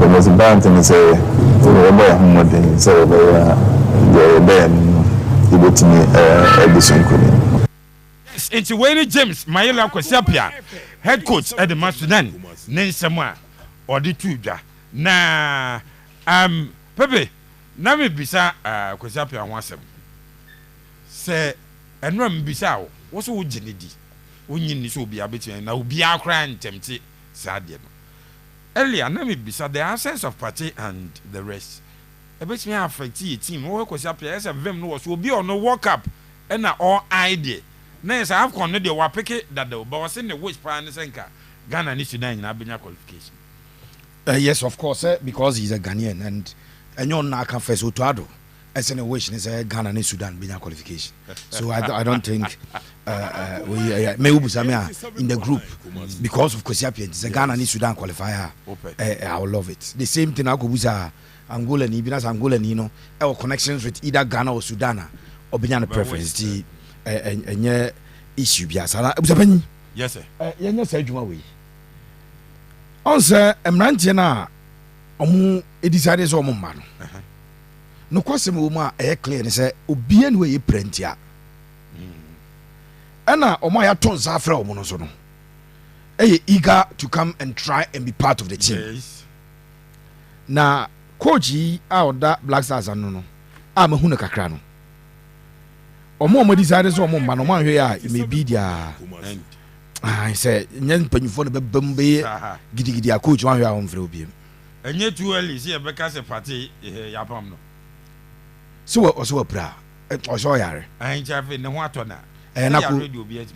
was a bad thing to say, so the Ben, to me, Edison. It's Wayne James, Mayela Kwesiapia, head coach at the Masudan, Nen Samoa, or the Tuja. Na, Pepe, Nami Bisa, Kwesiapia wants him. Say, and Ram Bisa, what's all Jenny? Unyin will be a bit, and now be our crying tempted, Sadian. Earlier, Nami Bisa, the absence of party and the rest. A bit me affect team, or Kwesiapia, as a vim was will be on no walk up, and all idea. Next, I have connected the Wapeke that the boss in the which Prime Senka Ghana needs to dine in Abinia qualification. Yes, of course, because he's a Ghanaian and you're not confess to as an wish is a Ghana and Sudan Binia qualification. So I don't think we may in the group because of Kwesiapia. It's a Ghana and Sudan qualifier. I will love it. The same thing I could use Angola and Ibinas Angola, you know, our connections with either Ghana or Sudan or Binia preference. And yeah, issue biasa. Yes, sir. Yeah, say Juma we. Also, Mrantiana, decided so man. No question, woman, clear and say, Obian way prentia. Anna, Omaya tones after Monosono. Eager to come and try and be part of the team. Yes. Now, Koji out that Blackstars and no, I'm a Hunaka. Omo decided so man no man here may be there. I said nyen panyfo no bebembe gidigidi a coach wan here on free obi. Enye too early see e beka se party yapam no. So also pra o so yare. An chafe ne ho atona.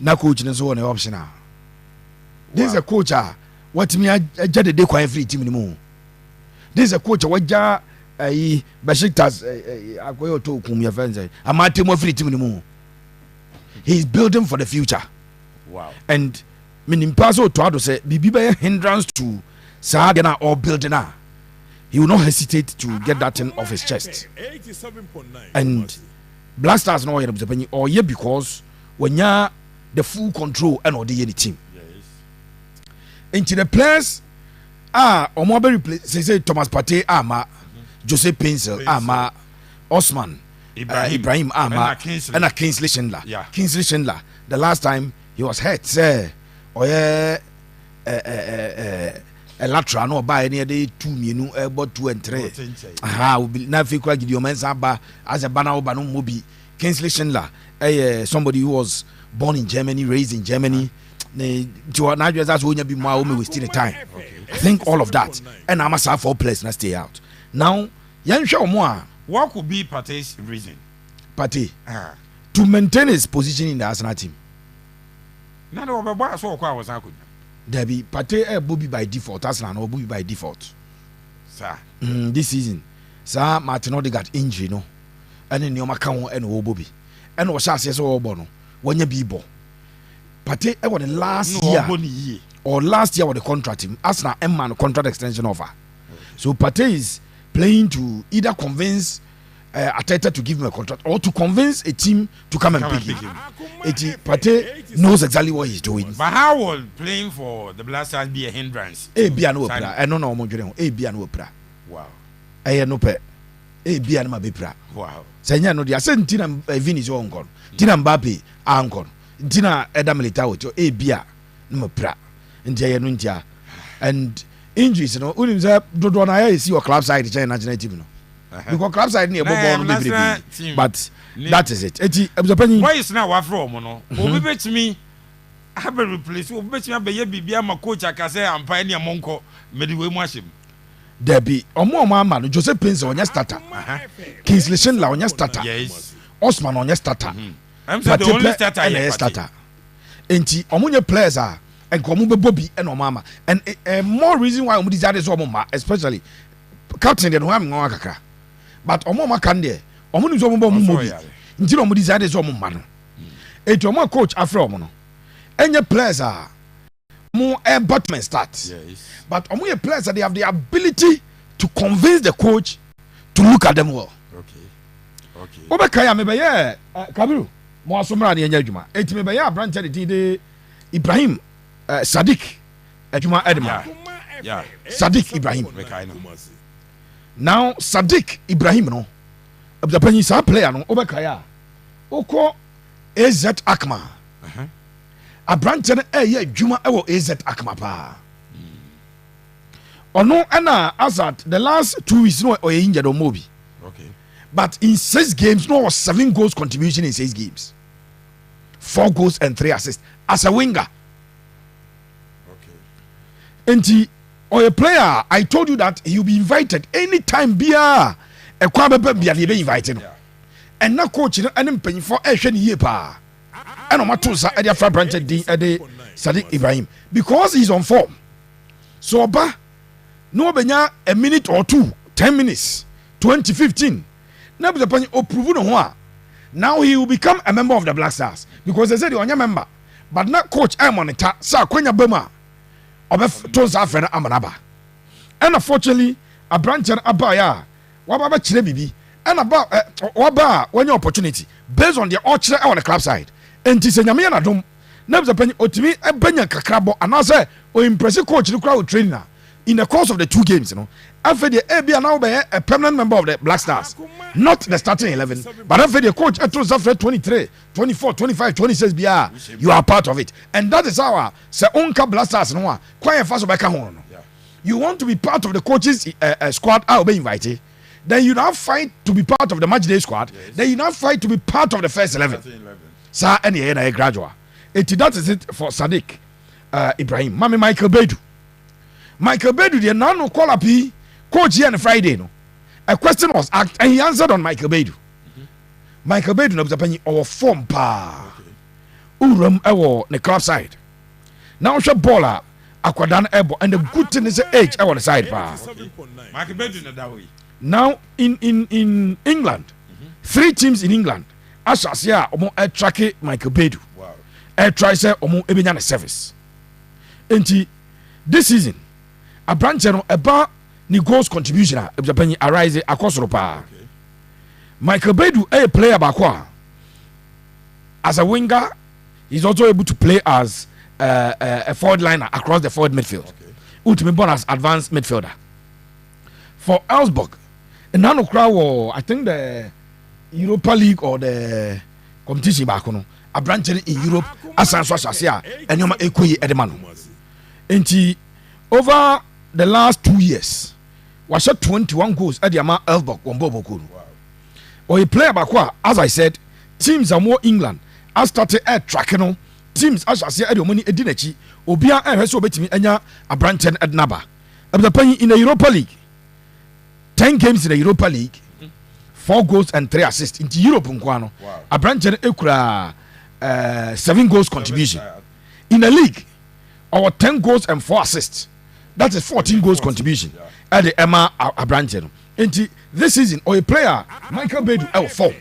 Na coach ne so no option a. This is a coach what me ajade de kwan free team ni mu. This is a coach what ja Besiktas akoyo to kum your friends amate mo free team ni mu. He's building for the future. Wow. And meaning paso to ado say bibi be hindrance to Sagana or building na. He will not hesitate to get that thing off his chest. And Blackstars no yer or ye because when you the full control and or the team. Yes. Into the players omo be replace say Thomas Partey ama Jose Pinsel, Ama, Osman, Ibrahim Ama, and a Kingsley Schindler. Yeah. Kingsley Schindler. The last time he was hurt, say, oh yeah, a lateral no buy any day 2 minutes, about 2 and 3. Aha, will be not fake give your man as a banner banum mobi. Kingsley Schindler, somebody who was born in Germany, raised in Germany. That's when you be more we still the time. I think all of that, and I must have 4 players and stay out. Now, what could be Partey's reason? Partey to maintain his position in the Arsenal team. Now, the boy so was I could. There be Partey Bobby by default, Arsenal or Bobby by default. Sir, this season, Sir Martin Odegaard injury no, and then your Macau and Bobby, and was says so bono when you be bo. Partey was the last year or last year with the contract him Arsenal man contract extension offer. So Partey is playing to either convince Arteta to give him a contract or to convince a team to come and pick him. Partey knows exactly what he's doing. But how will playing for the Blackstars be a hindrance? I don't know what wow. I no pe. Wow. Senya no dia say Tina Vini is on gone. Tina Mbappe an gone. Tina Eda Militao to bia no pra. Ntia no ntia. And injuries no unim say dodo na ya see your club side the national team no. Because club side near but that is it. Why is now what from no? Obi bet me have a replace. Obi bet me be bibia ma coach akase ampa ne monko mediwe mu ahyem. There be omo ama no Jose Pinsel onya starter. Kingsley Schindler onya starter. Yes. Osman onya starter. I'm saying the only starter. Enti omo nye players are and komu be Bobby and omama and more reason why omo desire so omo especially captain de no am nwa kakra. But omo ma kan there omo ni so omo omo Bobby. Nti omo desire so omo ma no. Enti omo coach afre omo no. Enye players are more bottom start. Yes. But omo players they have the ability to convince the coach to look at them well. Okay. Obekaya me be ye Kabiru mo asomra na enya adwuma. Enti me be ye branch de Ibrahim Sadiq adwuma edema. Yeah. Sadiq Ibrahim. Mekaino. Now Sadiq Ibrahim no. The penny sa player no obekaya. Oko AZ Akma. A branch and Juma ewo AZ Akma pa. Or no Anna Azad the last 2 weeks no or injured or Mobi. Okay. But in 6 games, no was 7 goals contribution in 6 games. 4 goals and 3 assists as a winger. Okay. And or a player, I told you that he'll be invited anytime. Be a kwabebe be invited. Yeah. And now coach and paying for a year pa. And on my tools at the branch at the Sadiq Ibrahim because he's on form. So ba no benya a minute or 2, 10 minutes, 20, 15. Now he will become a member of the Blackstars because they said you're a member, but not coach. I'm on it. Sa Kwenya Bema of Tonsa Fena Amanaba. And unfortunately, a branch and Abaya, Wababa Chilebibi, and about Waba when your opportunity based on the orchard on the club side. And Tisanyamiana Dom, never the penny Otimi, a Benya Kakrabo, and I say, or impressive coach the crowd trainer in the course of the 2 games, you know. After the AB now be a permanent member of the Blackstars, not the starting 11, but after the coach at 23, 24, 25, 26 BR, you are part of it, and that is our Onka Blasters no quite fast back home. You want to be part of the coaches squad, I'll be invited. Then you now fight to be part of the match day squad. Yes. Then you now fight to be part of the first 11. Sir, any graduate. That is it for Sadiq Ibrahim. Mami Michael Bedu, the no call up coach here on Friday. No, a question was asked and he answered on Michael Bedu. Michael Bedu no penny or form pa. Urum ewo the club side. Now she baller Aquadan Ebo and the good thing is the age on the side pa. Michael Bedu no that way. Now in England, 3 teams in England. Ashasia omo air track Michael Bedu. Wow. Air try say omo ebinya service. Enti this season a branch no eba ni goals contribution a Japan arise akosoro pa. Michael Bedu a player bakwa. As a winger, he's also able to play as a forward liner across the forward midfield. Ultimate born as advanced midfielder. For Augsburg, Nano Crow, I think the Europa League or the competition back on a branch in Europe as Sasia and Yoma Equi Edemano. And over the last 2 years, was shot 21 goals at the Ama Augsburg on Bobo Kuru. Or a player bakwa, as I said, teams are more England. I started at tracking teams as I say money Edinechi, Obia and Reso Betimi Enya a branch and Naba. In the Europa League. 10 games in the Europa League, 4 goals and 3 assists into Europe. Wow. A branch and Accra 7 goals contribution. In the league, our 10 goals and 4 assists. That is 14 goals contribution at the Emma a branch. Into this season, or a player, Michael Bedu, our 4.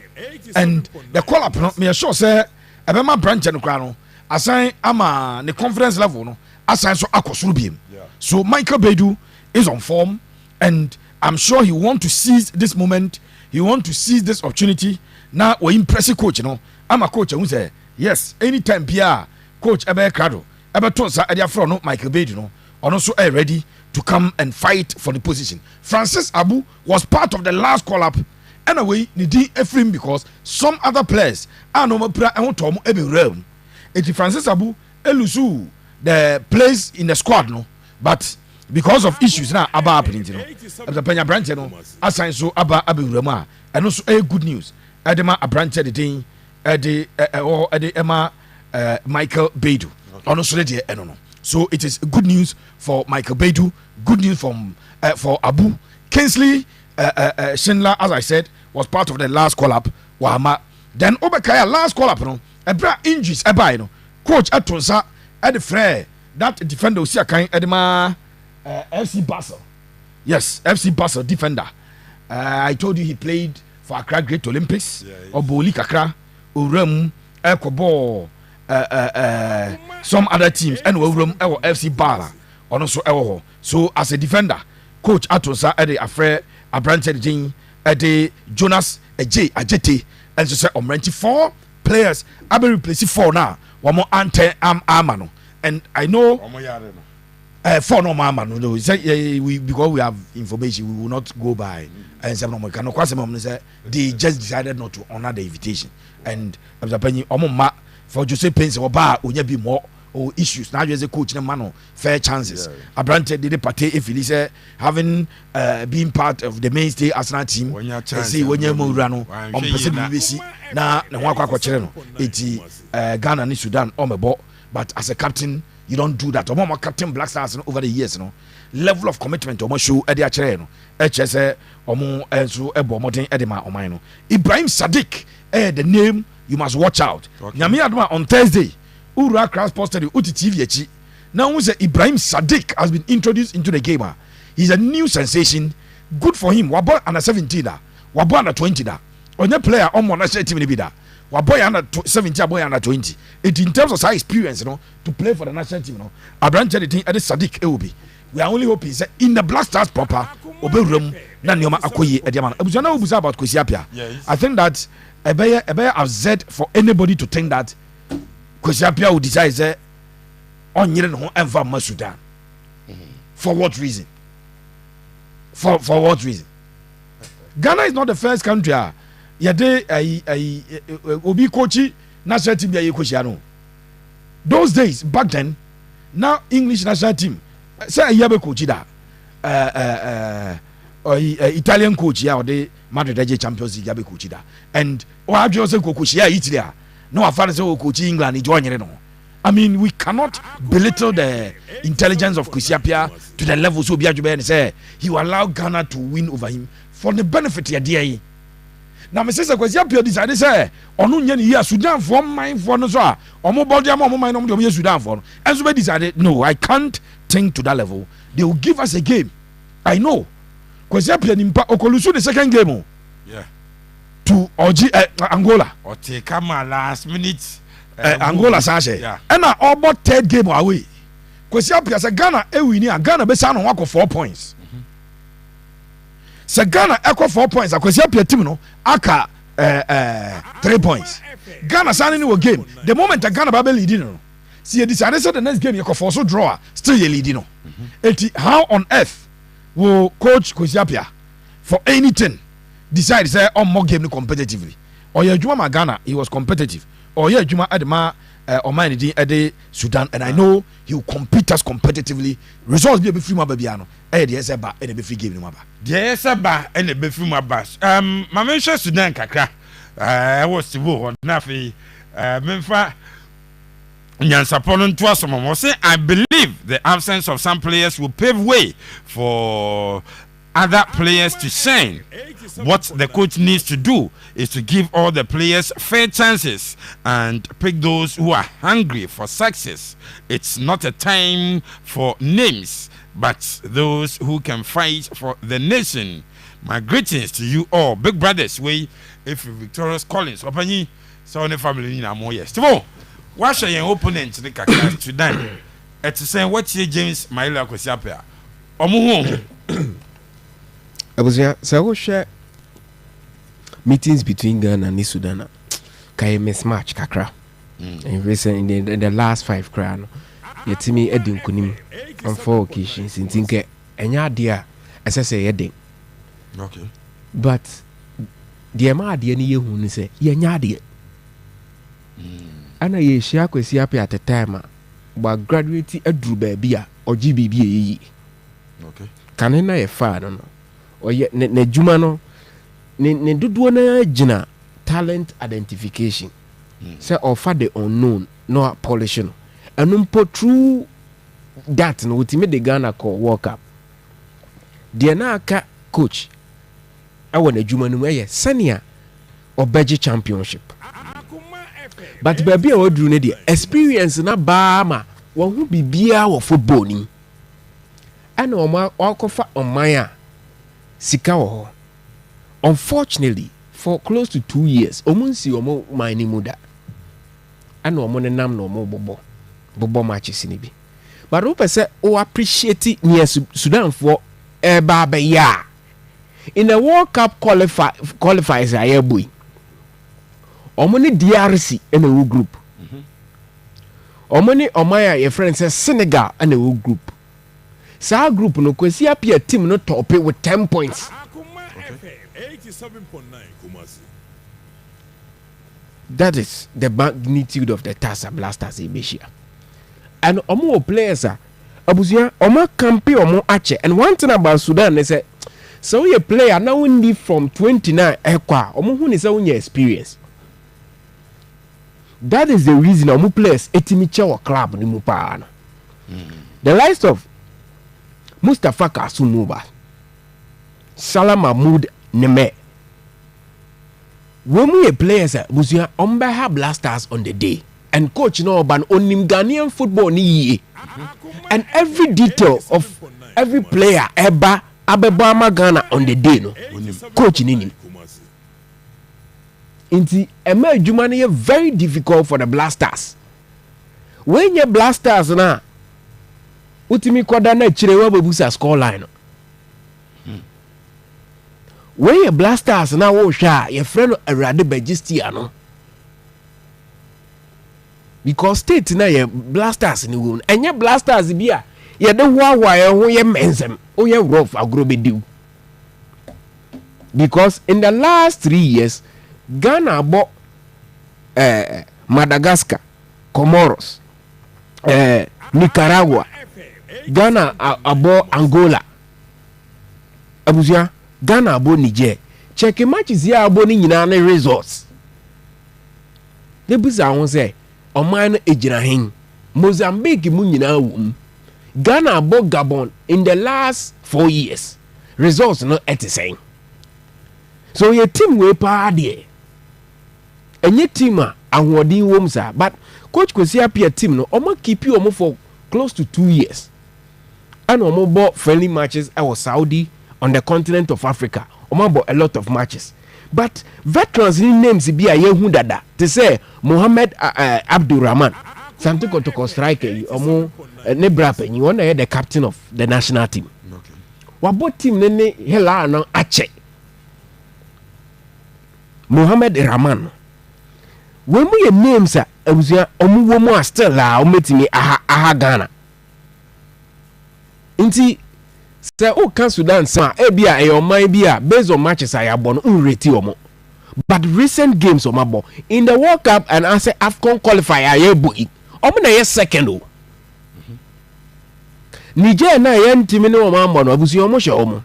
And the call up, me sure say, a Emma branch and Crano, assign Ama the confidence level, no, assign so Akosrubium. So Michael Bedu is on form and I'm sure he want to seize this moment. He want to seize this opportunity. Now we impressive coach, you know. I'm a coach who say yes. Anytime Pierre, coach Ebe Crado, Ebe Tonsa Edia Frono, Michael Bedu, you know, and also ready to come and fight for the position. Francis Abu was part of the last call up. Anyway, Nidi Ephraim because some other players are no more and Tom Ebe realm. It is Francis Abu Elusu the place in the squad, no, but. Because of issues now about happening, you know, the Penya branch, you know, assign so about Abu Rama, and also a good news. Edema a branch at the day, or at the Emma Michael Bedu, and also the Enono. So it is good news for Michael Bedu, good news from for Abu Kingsley Schindler, as I said, was part of the last call up. Wahama then Obekaya last call up, you know, a bra injuries, a buy, you know, coach at Tonsa at the Frey that defender Usiakai Edema. FC Basel. Yes, FC Basel defender. I told you he played for Accra Great Olympics, or Boli Accra, Urem, Ekobo, some other teams, and Urem, FC Bala, or also Ewo. So, as a defender, coach Atosa, Eddie Afre, Abrante Jing, Eddie Jonas, Ajete, and so say, Omrenti 4 players. I will replace 4 now. One more Ante Amano. And I know. For no mama no say we because we have information we will not go by and some no can no say they just decided not to honor the invitation and Mr. Penny omoma for Jose Pence or bar onya be more or issues now as a coach no man fair chances Abrante did party if he say having been part of the mainstay Arsenal team say when you move rano on person BBC na wa kwa kire no eti Ghana ni Sudan omebo but as a captain you don't do that. Omo captain Blackstars over the years, level of commitment omo show e dey akere no. Say omo enso ebo modern edema oman no. Ibrahim Sadiq the name you must watch out. Nyame adoma on Thursday, Ura Cross posted uti TV echi. Now we say Ibrahim Sadiq has been introduced into the game. He's a new sensation. Good for him. Wabo under 17 da. Wabo under 20 da. Onye player omo na share team ni bi da. Boy under 17, boy under 20. It in terms of size experience, to play for the national team, Abrante the thing at the Sadiq Eobi. We are only hoping that in the Blackstars proper, Oberum, Nanyoma Akoye, Ediaman. Abuzana Ubuza about Kwesiapia. I think that a bear upset for anybody to think that Kwesiapia will decide on Yeren and for Sudan. For what reason? For what reason? Ghana is not the first country. Yade obi coachy national team ya coach those days back then now English national team say yabe coach da Italian coach ya the Madrid Champions League yabe coach da and o adwo say coach ya Italy no afare say coach England join no. I mean we cannot belittle the intelligence of Kwesiapia to the level so biajo be say he will allow Ghana to win over him for the benefit ya there. Now, Mrs. Kwesiapia decided say, "Onu nya ni ya Sudan for mine for no so a omo body am omo mine no de Sudan for." And so we decided, "No, I can't think to that level. They will give us a game." I know. Kwesiapia nimpa okolusu the second game. Yeah. To Angola. Or take come last minute Angola Sache. Yeah. And now about third game away. Kwesiapia say Ghana e win and Ghana be say no wa 4 points. So Ghana equal 4 points. Kwesiapia team no aka 3 points. Ghana signing no game. The moment Ghana ba leading no. See you decided so the next game you can force draw still you leading no. How on earth will coach Kwesiapia for anything decide say on more game competitively? Or your Juma Ghana he was competitive. Or your Juma Adama Omanidi Ede Sudan and I know he will compete us competitively. Results be free mababiano. The ba and be free game no maba. Yes, ba and the free mabas. My mention Sudan kakra. I was to go on Nafi. Memfa Nyansapon to us. Say I believe the absence of some players will pave way for other players to shine. What the coach needs to do is to give all the players fair chances and pick those who are hungry for success. It's not a time for names, but those who can fight for the nation. My greetings to you all, big brothers. We, if Victorious Collins, Opani, so the family in more yes. Tomorrow, what's your opponent the Kaka Sudan? It's saying what's your James Maila Kwesiapia? Omuho. Abuzia, so we share meetings between Ghana and Sudan. Kay mismatch kakra. In recent in the last 5 crown. Yet me edin kunim on 4 occasions in tinke enya dia say edin. Okay. But the ama dia ni yehu ni say yenya dia. Ana ye hia Kwesiapia at the time but graduate adru ba bia oji bibia yi. Okay. Kanena ye fa no. Oye ne juma no ne dodo na gina talent identification. Say offer the unknown no polish no. And through that no ultimate the Ghana call World Cup. The na aka coach I want a juma no ye senior or Belgian championship. But baby I would do the experience na ba one who be bia or football ni. And okofa on maya sika wo. Unfortunately for close to 2 years omunsi omo mine muda. And omo ne nam no omo bobo matches ni bi. But who say o appreciate near Sudan for eba ya. In the World Cup qualifiers aye boy. Omo ne DRC in a group. Omo ne omaya your friend says Senegal and a group. saa group no Kwesi Appiah team no top it with 10 points. That is the magnitude of the task Blasters in Beshia. And omo players are abusia omo campe omo ache. And one thing about Sudan they say so you player now only from 29 ekwa omo hu ni say unya experience. That is the reason omo players etimicha wa club ni mu pa no. The likes of Mustafa Kasumuba, Salah Mahmoud Neme. When we players busia omba Blasters on the day and coach no ban onim Ghanaian football ni and every detail of every player eba abeba Ghana on the day no coach ni inti ema adwuma no very difficult for the Blasters. When you Blasters na utimi kwada na chire wa bebusa score line. When you Blasters na wo hwa your friend Awurade Bagistia no. Because state na ye Blasters ni wo. Enye Blasters bia ye de hoahoa ye ho ye mensem. O ye rough agrobediu. Because in the last 3 years Ghana bought Madagascar, Comoros, Nicaragua, Ghana abo Angola, abusia Ghana abo Niger. Check matches here abo ni nyina na results. They busa won say oman ejina hen. Mozambique mu nyina wum. Ghana abo Gabon in the last 4 years. Results no etiseng. So your team we pa there. Enye team a ahwodin wom sa, but coach Kwesi Appiah team no omo keep you omo for close to 2 years. And omo bought friendly matches was Saudi on the continent of Africa. Omo bought a lot of matches. But veterans names be a yehu dada. They say Mohammed Abdul Rahman. Something to striker omo Nebrape. You want to the captain of the national team. Okay. Wabo team nene hela no ache. Mohammed Rahman. When we names are omu womu still la ometimi aha Ghana. Inti say o kan Sudan sa ebia e oman bia based on matches I abon unreti omo. But recent games omabo in the World Cup and I say AFCON qualifier ye boy. Omo na ye second o. Niger na ye ntimi ne omo ambo no abusi omo hye omo.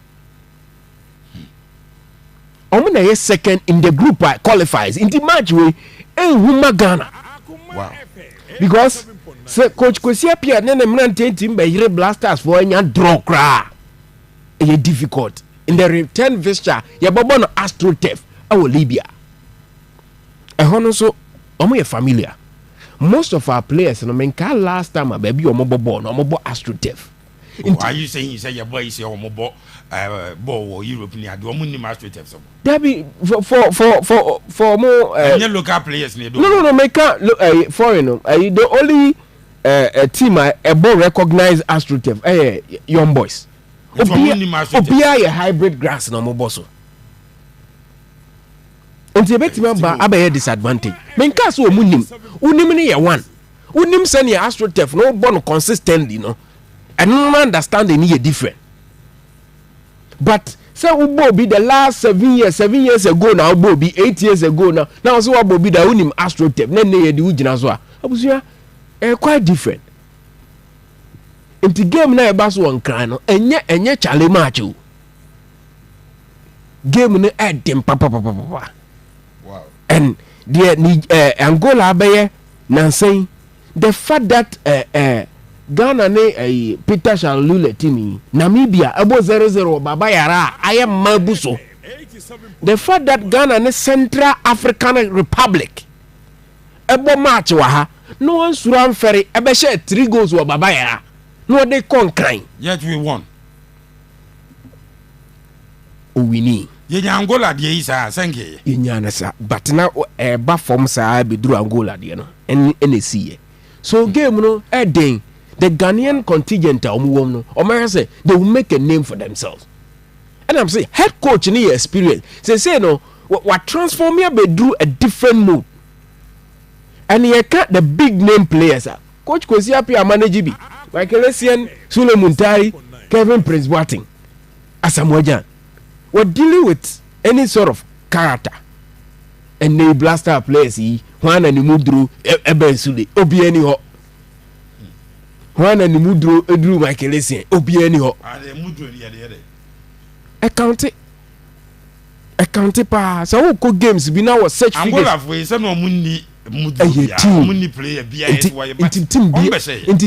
Omo na ye second in the group qualifies in the match we Huma Ghana. Wow. Because say coach Kwesi Appiah na mrante team be yire Blasters for anya draw kra. E difficult. In the return fixture, ya bobo no AstroTurf our Libya. E hono so omo ye familiar. Most of our players no menka last time baby omo bobo no omo bo AstroTurf. Are you saying you say your boy is omo bo ball Europe ni ado omo ni AstroTurf so? There be for more local players ni do. No menka foreign no. The only team a ball recognize AstroTurf young boys. Obia ye hybrid grass no mo boso. Unti betima ba abaye disadvantage. Menka so omunim. Unim ni ye one. Unim se ni AstroTurf no born consistently no. And no understanding is different. But say Ubo be the last 7 years ago now, Ubo be 8 years ago now. Now so Ubo be the unim AstroTurf. Then they do ujina abusia quite different. In the game na eba so on cry no enye chale match o. Game no dem papa. Wow. And the Angola abaye nansen the fact that Ghana ne Peter Shalule timi Namibia ebo 0-0 baba yara aye mabuso. The fact that Ghana ne Central African Republic ebo match wa ha no one suran ferry ebe share 3 goals wa baba yara no they conquer yet we won winning ye Angola de isa sanke ye nyana sa but na ba form sa be duru Angola de no NC so game no den the Ghanaian contingent no say they will make a name for themselves. And I'm saying head coach ni experience say no what transform here be do a different mood. And he cut the big name players coach Kwesi Appiah manage be like Lesian Suleiman Tari Kevin Prince Boateng, Asamoah Gyan. We're dealing with any sort of character. And the Blackstars players, Juan and Mudru, Eben Sule, Obieni ho. Juan and Mudru, Edru Michael Essien, Obieni ho. Account pa. So who could games be now search figures. I'm going to say some money. Money player into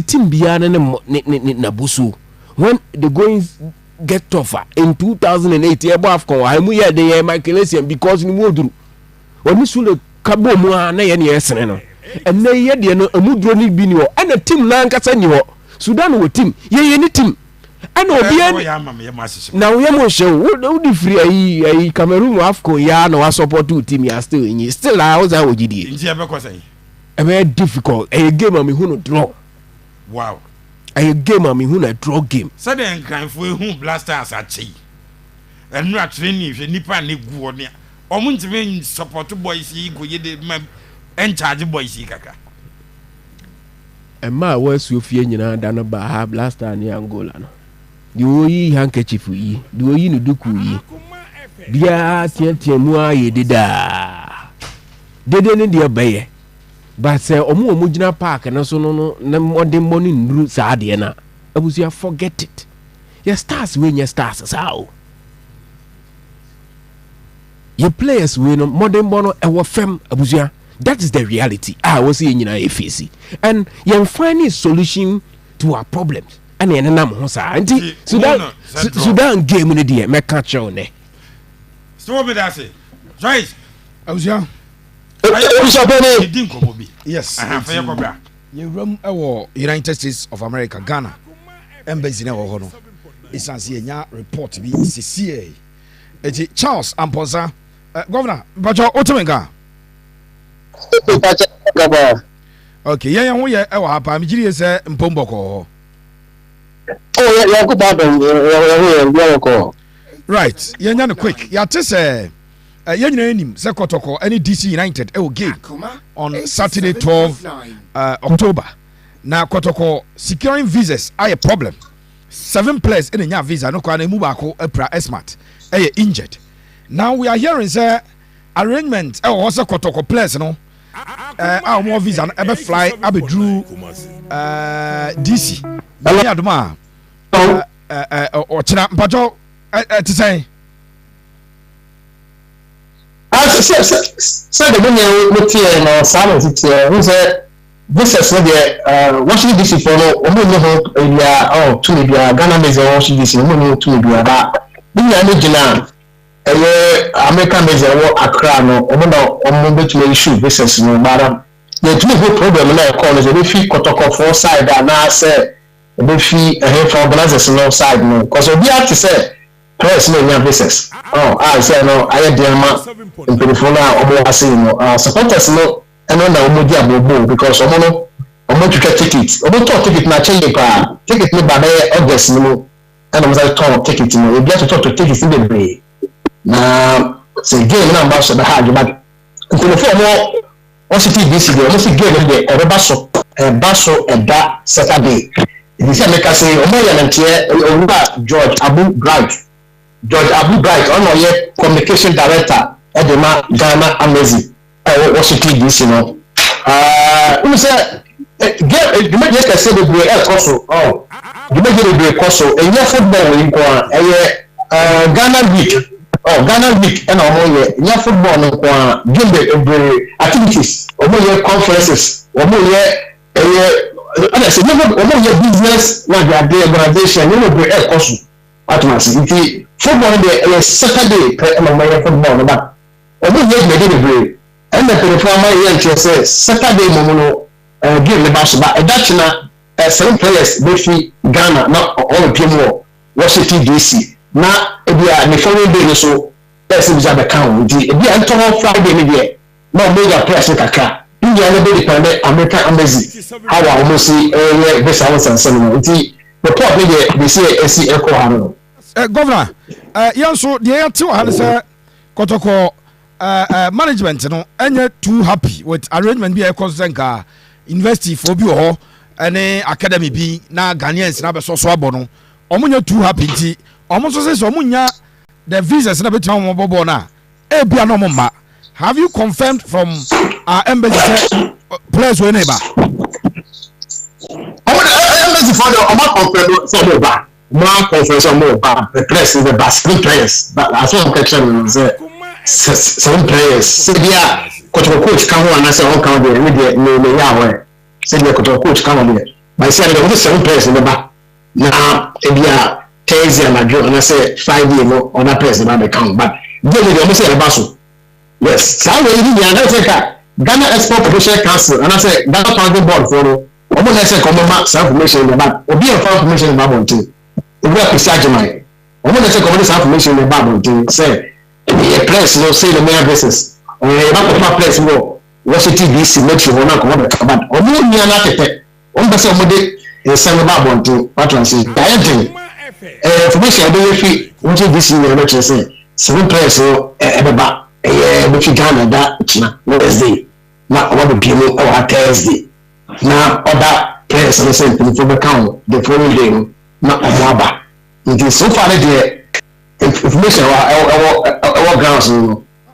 team beyond Nabusu. When the goings get tougher in 2008, above I'm here the Michael Essien because ni Mudru. When you sule kabo mu na ye ne yesene no. And na ye de no Mudru ni bi ni ho. And a team na nkasa ni ho. Sudan wo team. Ye ni team. And obia now we mo show wo di free ayi Cameroon Afcon ya na wa support team ya still in still I was agidi nti e be ko say e be difficult a game am hu no draw wow a game am hu na draw game say den cranfo hu Blackstars achi enu a training hwe nipa na gu oni omo ntime support boys yi go ye de en charge boys yi kaka ma wa suofie nyina da no ba ha Blackstars ni Angola no di oyi handkerchief yi di oyi no duku yi bia tiantian mu aye dede ne de baye but say omo gina park na so no na modern money nru sa de na abusia forget it your stars when your stars sao your players we no modern bono e wo fem abusia that is the reality we see nyina e face and you find a solution to our problems and ene nam ho sa nti Sudan game ne de me catch on ne so be that say joyce abusia yes you room our United States of America Ghana embassy na ho no isanse enya report bi CCA eti Charles Amposa governor bacho otemenga okay yeah ho ye e wa hapa mi giri se mpomboko yeah go bad yeah right yenya no quick ya tese yenya enim se kotoko any DC United game on Saturday 12 October na kotoko securing visas are a problem 7 players in nya visa no kwa na mu bako apra smart injured now we are hearing say arrangement se kotoko players no our more visa no ebe fly abedru DC ya aduma o china mpacho to say the money with here no salon it who say this is the washing DC for no omo no to be Ghana meze washing DC omo to be that bi ya no gina American meze wo Accra no omo betumi issue business no bara the two problem na call is we fit kotoko for side na say we fit for organizers no side no cause we have to say press no nya business I say no I dey ma imperial omo ase no supporters no eno na omo di abobo because omo twetwe ticket na change pa ticket ni ba dey August no and omo say turn ticket no we get to talk to tickets in the bay na say game na mba so da ha but imperial mo o si TBC dey omo si game dey baso eda Saturday this make us say omo ya ntie George Abu Bright on your communication director at the Ghana Amazing Washington DC no we say the media can say the break also the media break also and your football we go Ghana week and your football no game activities your conferences business like the organization you know break also automatically football dey Saturday football but omo ye me dey break and the performer here say Saturday no game le ba so ba that na 7 players dey fi Ghana na all team war Washington DC na ebia the following day so person be the count di ebia nto Friday ni dey na mega press kaka india no dey depend American embassy how I almost see this house and so the report they say AC echo hano governor yanso the yati wa han say kotoko management no enye too happy with arrangement bi e konsenka university for bi ho ene academy bi na Ghanaians na be so abo no omunya too happy nti omo so say omunya the visas na betima omo bobo na e bia no mma. Have you confirmed from our embassy players we neighbor? Embassy for the Oma confirm so mo ba. Ma confirm mo ba. The players is the basketball players. But as one question say some players. Say dia coach kan ho na say on kan dey me ya ho. Say dia coach kan ho dey. But say the seven players in the back. Now ebia Thursday and Madrid and I say Friday no on that players in the count. But they dey say the basso. Yes, so we need to take Ghana Export Protection Council and I say Ghana Planning Board for no. Omo na say come ma self information in the back. Obi e information in the back until. We are precise man. Omo na say come self information in the back until say the press no say the main business. We back press no. Washington DC metro na come back. But omo ni na tete. Omo say omo dey send the back until what I say. Information dey fi Washington DC na say seven press no e back. But you can't that Wednesday. Now, what the people or Thursday. Now, other players are the same thing for the count the following day. Not a waba. It is so far the information our grounds.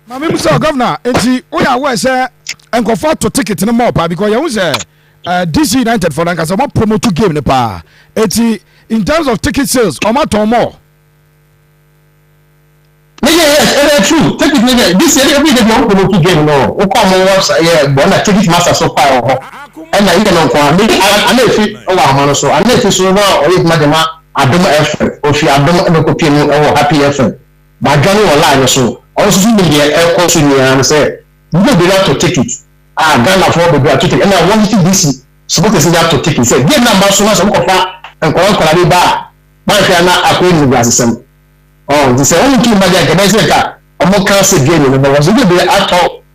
My member, Governor, we are where say and go for to ticket in the mop because you say DC United for them as a more promote game in the power. In terms of ticket sales, or more. Yes, true. Take it this year every day we promote game no. O come on website but na take it master so far ho. And I don't know I know if o wa so. I know if so na o ma dem adom FM. O fi adom na ko pie no happy FM. Ba gani online so. O so media e ko so ni am say we be not to take it. Ghana for be to take. And I want to this suppose to say to take it. Say game number so na so ko fa en ko la ba. Ba fi na akoi ni gasem. Oh, this is only two magic. I say that I'm not cancer game. But was going to be at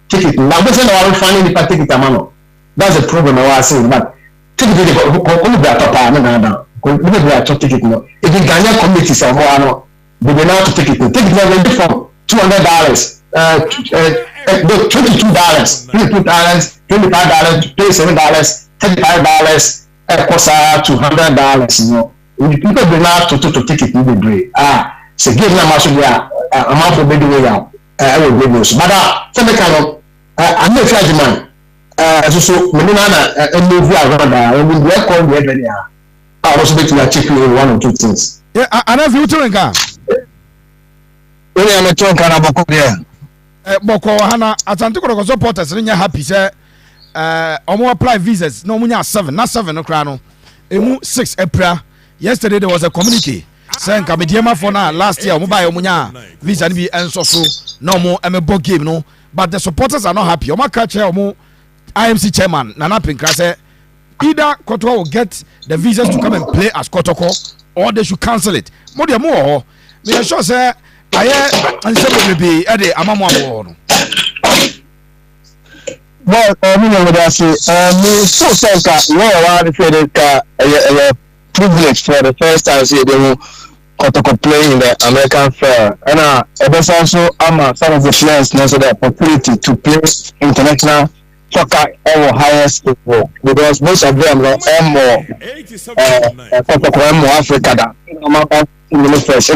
ticket. Now, this is our finding the ticket. That's the problem I was saying. But ticket is only be at top. No. Only be at top ticket. No. If the Ghana committee say no, they will not ticket. Ticket is very different. $200, $22, $25, $27, $35, cost $200. You know, if people be not to ticket, you will break. So give na maso dia amount of bedi way out will be news but for the kind of I'm not charge man so me na move around we will call the area I was bet to check one or two things yeah and if you tell nka we am to nka na boko there boko hana Asante Kotoko supporters nya happy say omo apply visas no munya 7 na 7 no kra no emu 6 April yesterday there was a communique saying Kamediema for now last year omuba omunya visa ni bi enso so no mo emebo game no but the supporters are not happy omo catch omo IMC chairman Nana Pinkra say either Kotoko will get the visas to come and play as Kotoko or they should cancel it mo de mo me sure say aye anse be e de amamo abo no well me no dey say me so say ka we wa dey say ka privilege for the first time see them Kotoko play in the American Fair and it was also some of the players now so the opportunity to play international soccer at highest level because most of them are more Kotoko more Africa than in the first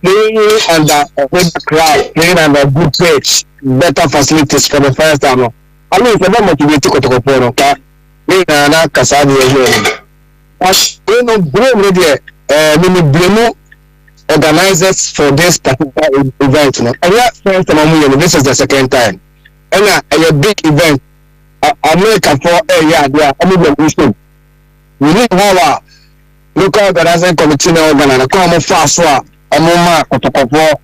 playing under a good crowd, playing under good pitch, better facilities for the first time. I mean, if you motivate Kotoko, okay, me na kasadi here. But we no blame we blame organizers for this particular event. No, and first time this is the second time. And a big event, America for a year, yeah, we need our local organizing committee now, and come fast one, mama Kotoko,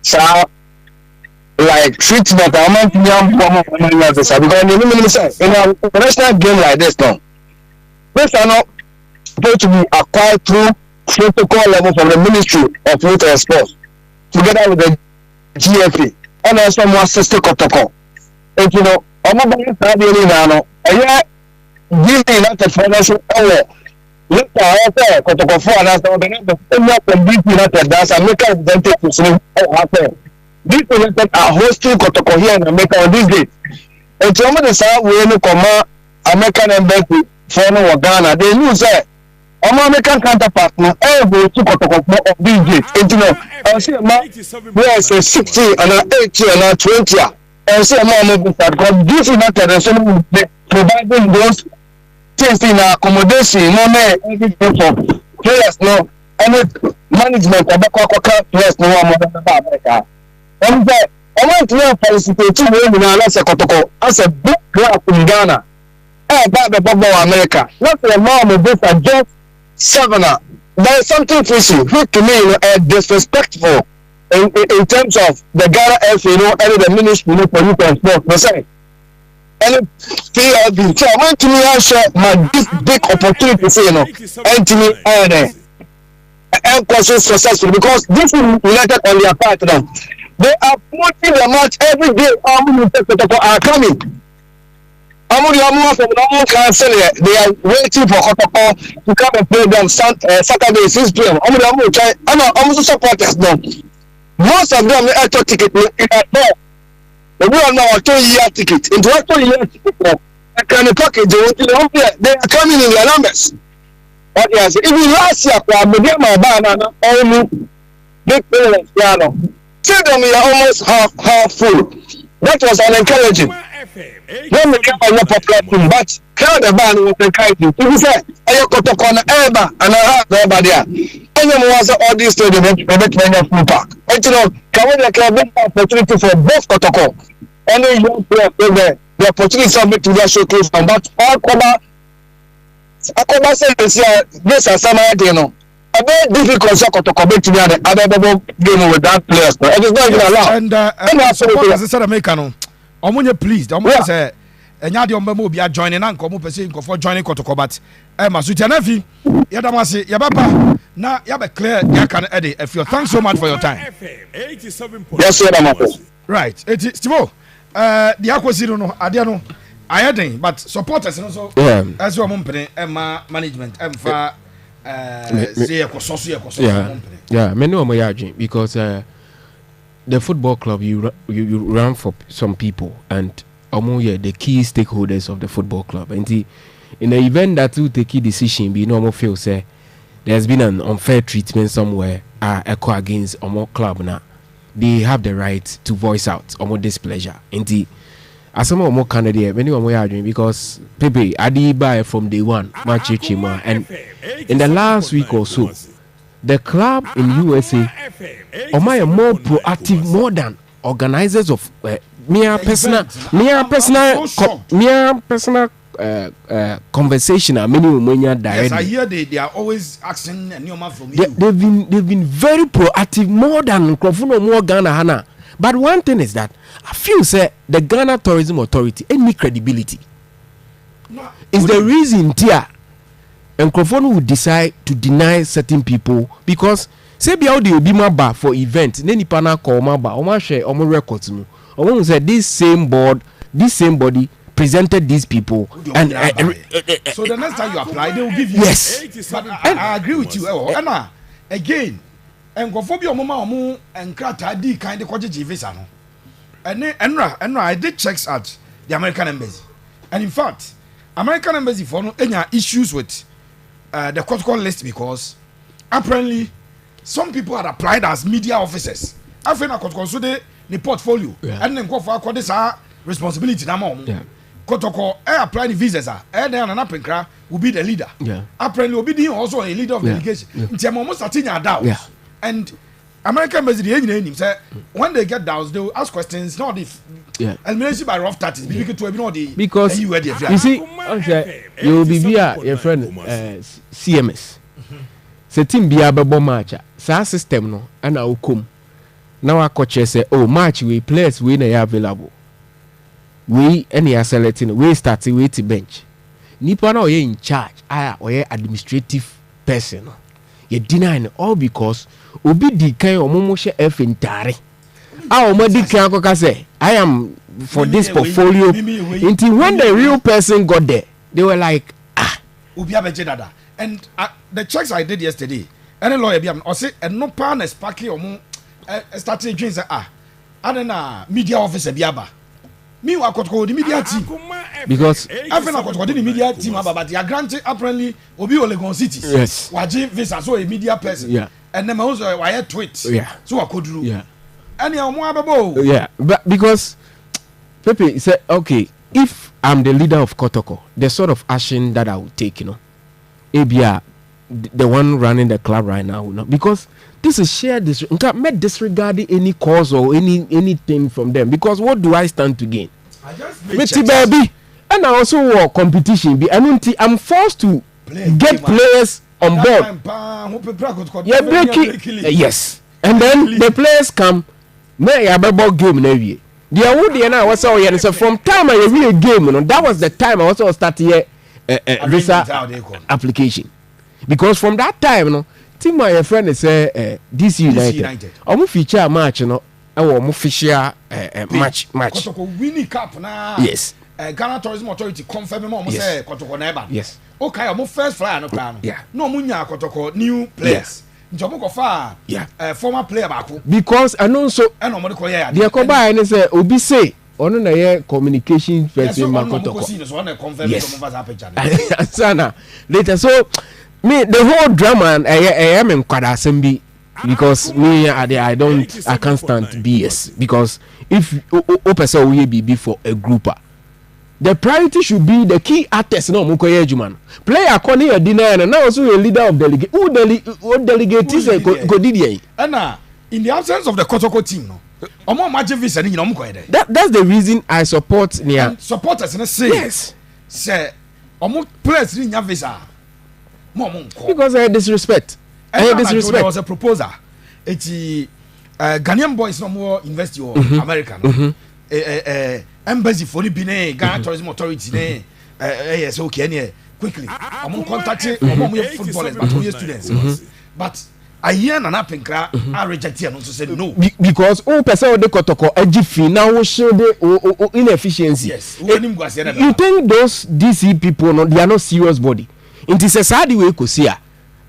so like treatment. I'm not because in an international game like this, no, this are not supposed to be acquired through protocol level from the Ministry of Youth and Sports together with the GFA and also more sister Kotoko. And you know, I'm not going to be now. Giving that the financial hour. Look at Kotoko for and after the that's America represented to see how happen. This presented are hosting Kotoko here in America on this date. And some of the South will come American embassy for Ghana. They knew that American counterpart now able to of DJ internet and see a man yes 60 and 80 and 20 and see a man because this is not traditional providing those things in accommodation no everything for players no any management of the players no more America and I want to felicitate you as a big club in Ghana. About the football America. Not the mom of this are just 7. There is something fishy, which to me disrespectful in terms of the Ghana FA, and the ministry for youth and sport. They say, and TLB. So I want to me I share my big opportunity, and to me and causes successful because this is united on their part now. They are putting the match every day. Are coming. Cancel it. They are waiting for Kotoko to come and play them Saturday 6 p.m. I'm also supporters now. Most of them are ticket in advance. The real now a 2-year ticket. Into a 2-year ticket. I can package they are coming in their numbers. But yes, even last year, I began my banana only big players. See them are almost half full. That was an encouraging. When we came on the popular team, but crowd the band was encouraging. If you say, I got to corner ever and I have everybody there. Anyone was all these stadium event full park. And you know, can we get an opportunity for both Kotoko? Any young player the opportunity submit to their showcase and that's all cover. I cover say this is some idea, no. A very difficult to commit to the other game with that players. It is not even allowed. And I suppose as I said, American, I'm pleased. I'm going to say, and you are going to joining and come up for joining Kotoko. But Emma, so Janafi, Yadamasi, Yababa, now you have a clear Yakan Eddie. If you thanks so much for your time. Yes, sir, right. It is Stivo. The Aquasino, Adiano, I had but supporters also as your company, Emma management, Emma. Yeah, many of my argument because the football club you run for some people and the key stakeholders of the football club. And in the event that you take a decision, be normal feel say there's been an unfair treatment somewhere echo against club now. They have the right to voice out displeasure. And as some more candidate, many of my arguing because Pepe Adiba from day one, Machima, and in the last week or so, the club in USA are more proactive, more than organizers of mere personal conversation. Yes, I hear they are always asking from you. They've been very proactive, more than more Ghana Hana. But one thing is that I feel say the Ghana Tourism Authority any credibility is the reason here and Nkrofo will decide to deny certain people because say be how they will be my bar for event then pana call my bar or share or records no or say this same body presented these people and so the next time you apply they will give you yes but I agree with you Emma again and go for your and crata di kind of quality visa no and I did checks at the American embassy and in fact American embassy for no any issues with the protocol list because apparently some people had applied as media officers after na so the portfolio and then go for this responsibility na mo Kotoko apply the visas and then an Accra will be the leader apparently will be also a leader of the delegation nti mo starting your doubts and American embassy say when they get doubts they will ask questions not if elimination by rough tactics because you see you will be via your friend CMS say team be able match sa system no and I will come now I coach say oh match we players we na available we any are selecting we start we to bench nipa na in charge or administrative person you deny all because obi di kan omomo she F entire omadi kan akoka say I am for this portfolio until when the real person got there they were like obi abeje dada and the checks I did yesterday any lawyer be am or say no pan sparky omo starting dream say adena media officer bi aba Me wa Kotoko the media team. Because I feel like Kotoko the media team but they are granted apparently Obi Olegon City. Yes. Waji visa so a media person. Yeah. And then also why tweet. Yeah. So I could do. Yeah. And you are Yeah, but because Pepe said, okay, if I'm the leader of Kotoko, the sort of action that I would take, ABR, the one running the club right now, because this is shared disregarding any cause or anything from them. Because what do I stand to gain? Baby, and I also want competition. I'm forced to get players on board. Yeah, yes, and then the players come. May I be game na wie. The award na was all so from time I real game that was the time I also start here visa application. Because from that time team my friend say DC United. Omo feature match omo official match. Kotoko winning cap na. Yes. Ghana Tourism Authority confirm me say Kotoko na eba. Yes. Okay, omo first flyer no plan. Yeah. No omo nya Kotoko new players. Njomo ko fa former player baako. Because I know so and omo ko ya. The ko buy any say obi say ono na ye communication person ma Kotoko. Yes. Sana later so me the whole drama I am in kwada because me I can't stand BS because if o person we be for a grouper the priority should be the key artist no mukoye juman player according your dinner and now also a leader of delegate who delegate is go did and in the absence of the Kotoko team no omo magic visa ni omo koye there that's the reason I support near supporters na say yes say omo players ni nya visa because I disrespect. There was a proposal. It's Ghanaian boys no more invest in America. Embassy for the Benin, Ghana Tourism Authority. Yes, okay, quickly. I'm contacting footballers, but 2 year students. But a year and a half in Accra, I rejected and said no. Because all person of the Kotoko, EGF now show the inefficiency. Yes, you think those DC people, they are not serious body? It is a sad way to see her.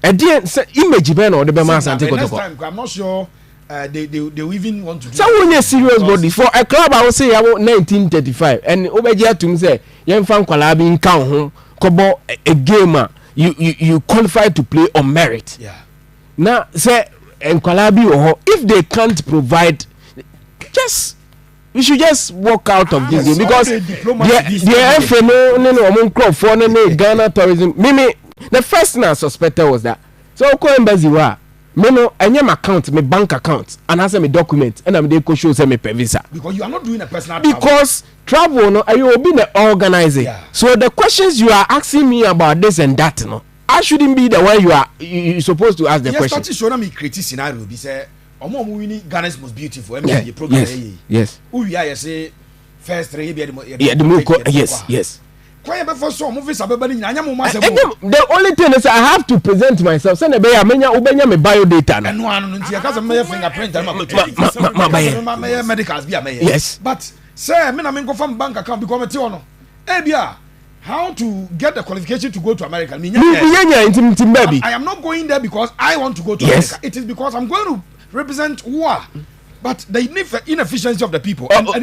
And then image ben or the Bema Sante Kotoko. I'm not sure they even want to do. So when you serious body for a club, I would say about 1935 and Obeja to say young fan Kwalabi in Kaun Kobo a gamer you qualify to play on merit. Yeah. Now say and Kwalabi or if they can't provide we should just walk out of this game because the FNO club for Ghana tourism. Mimi, the first thing I suspected was that so ko embassy wa me no enyem account me bank account and has me document and am dey go show say me per visa because you are not doing a personal because travel no you will be the organizer. So the questions you are asking me about this and that I shouldn't be the one you supposed to ask the question. Yes, show me create scenario be say omo winning Ghana's most beautiful MBA program. Yes. Who we are say first three yes. The only thing is I have to present myself. Send a ubenya me bio data. Medicals be yes. But say me na me go from bank account because me ti ono. Ebia how to get the qualification to go to America? I am not going there because I want to go to America. It is because I'm going to represent war. But the inefficiency of the people and all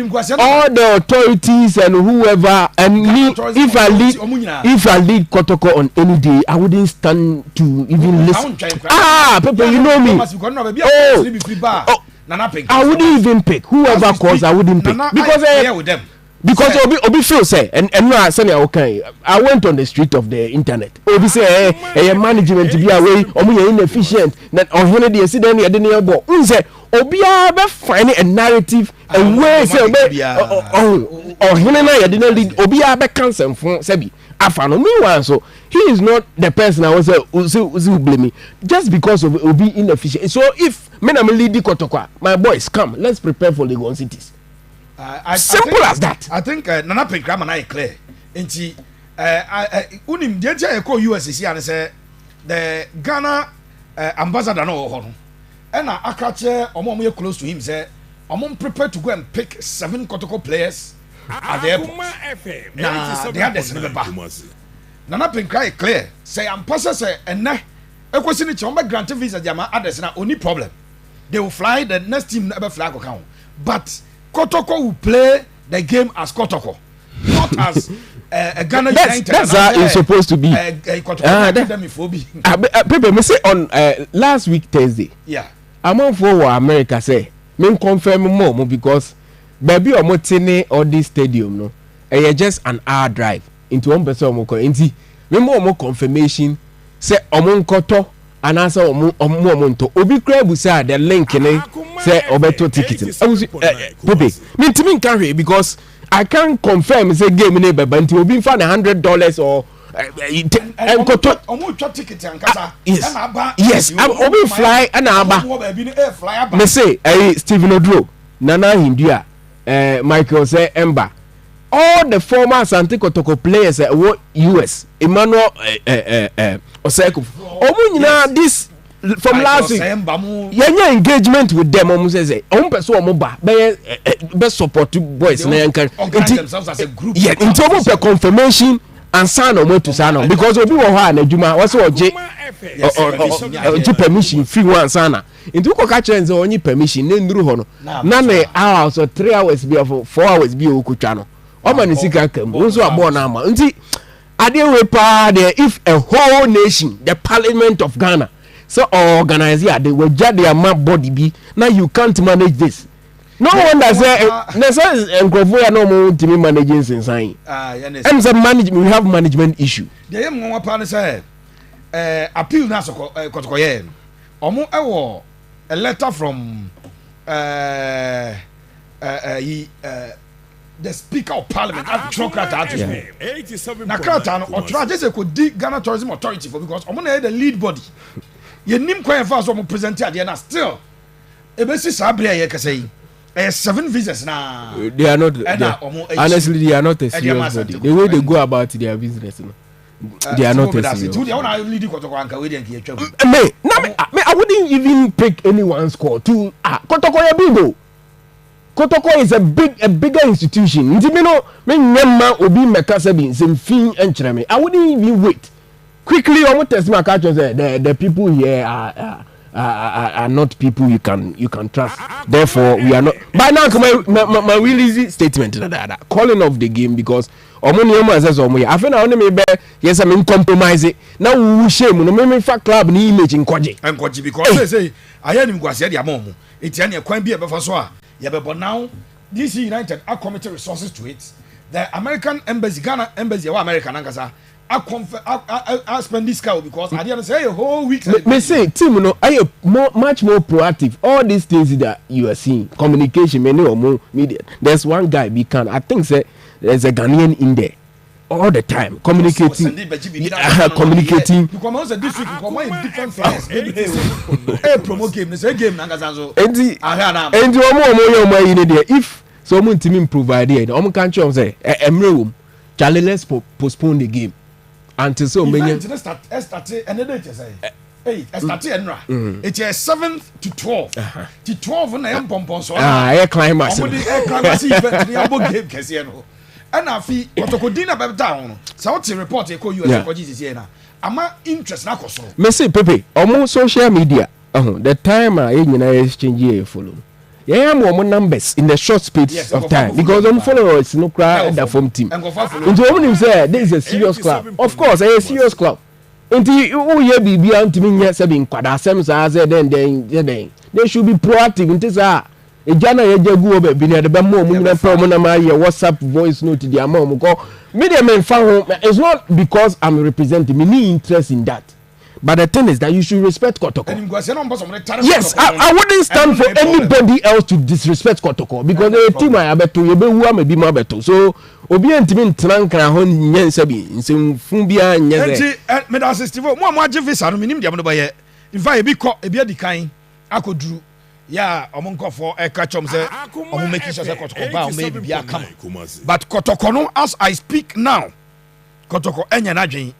the authorities and whoever and me, if I lead Kotoko on any day, I wouldn't stand to even listen. People, you know me. I wouldn't even pick whoever calls. I wouldn't pick because Obi feel say and no I say okay. I went on the street of the internet. Obi say management to be away inefficient. That on when they see them didn't say Obi be finding a narrative and way say na didn't lead Obi be cancel for Sebi afano meanwhile so he is not the person I was say blame me just because of Obi inefficient. So if me na me lead the Kotoko, my boys come, let's prepare for Lagos cities. Simple as that. I think Nana Pinkrama na clear. Enti unim deja ko USC and say the Ghana ambassador no ho no. And Akache omo close to him say omo prepared to go and pick 7 Kotoko players at the airport. Nah, they had this never. Nana Pinkra clear. Say ambassador say enne ekwesi ni chomba grant visa jama address na only problem. They will fly the next team never fly go count. But Kotoko will play the game as Kotoko, not as a Ghana United. That's how it's supposed to be. People me say on last week Thursday. Yeah. I'm on for what America say. Me confirm more because baby omo tene or this stadium no. Just an hour drive into one person omo ko. Inti me more confirmation say omo nkoto and answer omo nto. Obi crab say the link ne say obeto ticket. Pepe me ntimi nkan because I can't confirm say game ne beba nti obi fa $100 or yes I'm obi fly and aba me say Stephen Odro Nana Hindua Michael say Emba all the former Asante Kotoko players what US Emmanuel Oseko omu nyina this from last week yeah engagement with them omu say person omu ba be support boys na yanka themselves as a group yeah in terms of confirmation and sign omo to sign on because obi wo ho a na adwuma wo say oje permission free one sana into ko ka chenze onyi permission na nduru ho no na na hours or 3 hours be of 4 hours be o kutwa no o ma ni sika kam wo so abo na ama nti ade we pa there if a whole nation the parliament of Ghana so organize here they will judge their map body be now you can't manage this no wonder say na say enkrofo ya no mo timi managing sensan and say management we have management issue the yam nwa pa ne say appeal na so kotoko ye omo ewo a letter from the speaker of parliament Krata na Krata no otra just ko di Ghana Tourism Authority for because omo na the lead body ye nim kwan fa so omo present ade na still ebesi sabre ye kase 7 visas na they are not honestly they are not a serious body the way they go about their business no they are not a serious me I wouldn't even pick anyone's score to Kotoko ya bigo Kotoko is a bigger institution nti me no me nyama obi meka sabi semfin enkyere me I wouldn't even wait quickly almost test my catch say the people here are not people you can trust. Therefore, we are not. By now, my really easy statement calling off the game because omo says omo. I feel now me yes I mean compromise it. Now we shame no me fa club ni image nkoje because they say I hear him kwase dia mom. Etiane e kwan bi e befa so a ye bebo now DC United are committed resources to it. The American embassy Ghana embassy wa America nankasa I spend this cow because I didn't say a whole week. Me say team no I much more proactive. All these things that you are seeing, communication, many or more media. There's one guy we can. I think say there's a Ghanaian in there all the time communicating. Communicating. Because this week we come in different flyers. Hey, promo game. This game nangasanzo. And you in there. If someone team provide it, I'm can't say Emre Charlie, let's postpone the game until so many. It's 7th to 12th. The 12 na yam pompon so. Air climax. Air climax event the abo game kese no. And afi otokodina be down. So what report e ko US ko GCC na. Ama interest na koso. Me say Pepe, omo social media. The time e nyina exchange e follow. Yeah, more numbers in the short space of time because I'm followers no cry the form team. And when say this is a serious club, of course, a serious club. Until you hear be to me yes, being quad then they should be proactive. Until that, a jana go over be near the bamo, WhatsApp voice note to their mom. Media men found it's not because I'm representing me interest in that. But the thing is that you should respect Kotoko. Yes, I wouldn't stand for anybody else to disrespect Kotoko because the team I have to you may be more better. So obi ntimi ntranka ho nyensa bi nsem bia nyeze. Me da assist mo agye visa no minim dia mo ba ye. In fact ebi adikan akoduru ya omonkofo e ka chom se omo make sure say Kotoko ba o me bia come. But Kotoko no as I speak now Kotoko enya na dwen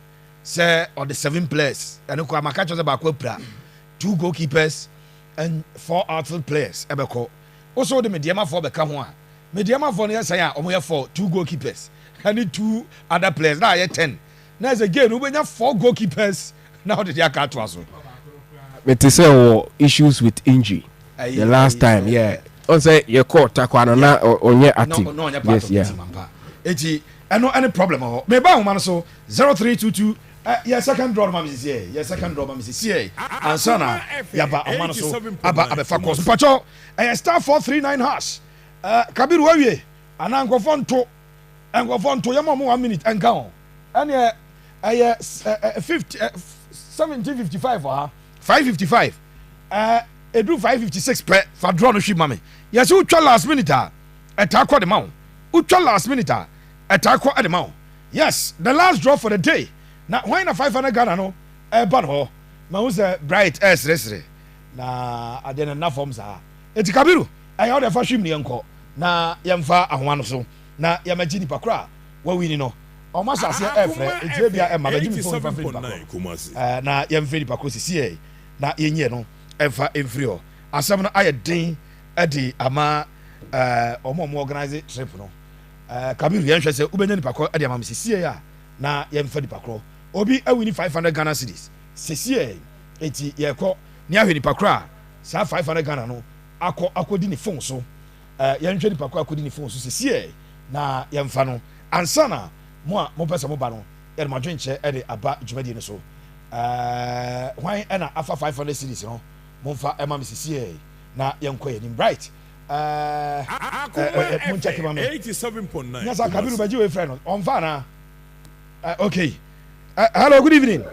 say or the 7 players and ko amaka chose ba ko pra 2 goalkeepers and 4 outfield players ebeko also the mediama 4 beka ho a mediama 4 no say a omo ye 4 2 goalkeepers and 2 other players na ye 10 na is again we benya 4 goalkeepers now the dia ka to aso but say issues with injury the last time on say you call takwana na onye active. No, yes, yeah. Eti any problem ho. Me ba homa no so 0322 your second draw ma me see your second draw ma me see answer na ya ba homa no so aba abefa course pacho star 439 hash Kabiru wawie ana nkofo nto ya mo 1 minute enka ho ene 1755 ha 555 edu 556 per fa draw no hwi mame yes utwa last minute attack the mount utwa last minute attack at the mount yes the last draw for the day na why na 500 Ghana no ban ho ma who say bright resre na adena na form sa eti Kabiru ayo de fa hwim ne enko na yemfa ahoma no so na yamagi ni pakra wa wini no o ma sase efre eti bia e ma bagi mi phone fa free pakra na yemfa ni pakra sisi na yenye no emfa emfri ho asem no aye den edi ama omo organize trip no Kabiru yen hwe se ubenya ni pakra edi ama sisi ya na yemfa ni pakra obi awini 500 Ghana cedis sisi eti yekọ ni ahwe ni pakra sa 500 Ghana no akodi ni phone so yɛnhwɛ nipa kɔ akodi ni phone so sisi na yɛmfa no ansa na mo a mo pɛsɛ mo ba no yɛde mo adwenkyɛ ɛde aba dwumadie no so hwan ɛna afa 500 series no mo mfa ɛma me sisi na yɛnkɔ yɛ nim bright mo check ma me 87.9 nyasa Kabiru baji we friend on fa na okay hello good evening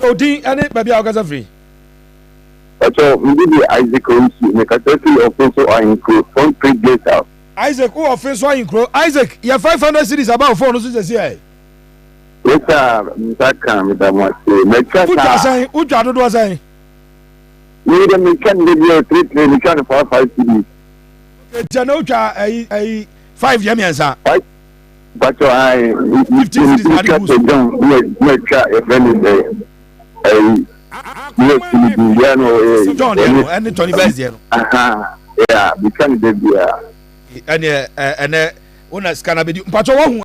odin ɛne baby a okasa free so maybe Isaac Onsi make a tell of also are include from previous house. Isaac who offense why include Isaac your 500 series about phone so say yes sir Mr. Kam that much make sure who do do say we the me can give you 3 me can for 5 series okay no twa 5 year me sir but I 50 series make sure a friend day yes, John, and Tony Bezia. Yeah, we can do and una scanner. But